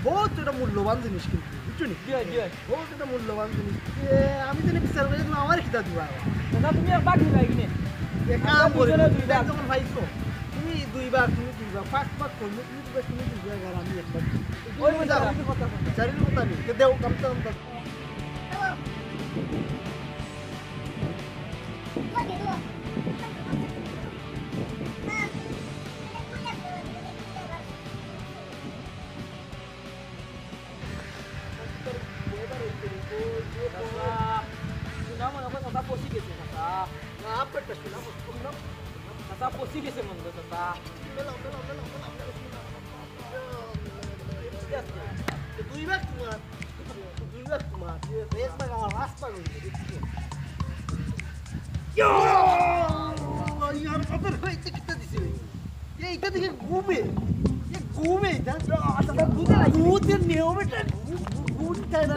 बहुत मूल्यवान जिनिस কিন্তু বুঝছো নি বহুত এটা মূল্যবান জিনিস আমি তো বিচার করে তুমি আমার খিদা দিবা না তুমি আর বাকি ভাই কিনে কাম করে দুই ভাগ যখন ভাইছো তুমি দুই ভাগ পাঁচ ভাগ করলে তুমি দুই ভাগ আর আমি এক ভাগ ওই মজা কথা চারির কথা নেই দেও কামটা Posible se mandou tá. দুই ভাগ তোমার রেস ভাগ আমার রাস্তা করি ইয়ার কত হইছে কিটা দিছে এইটা দেখে ঘুমে এটা দুধের নিয়ম এটা গুড টাইম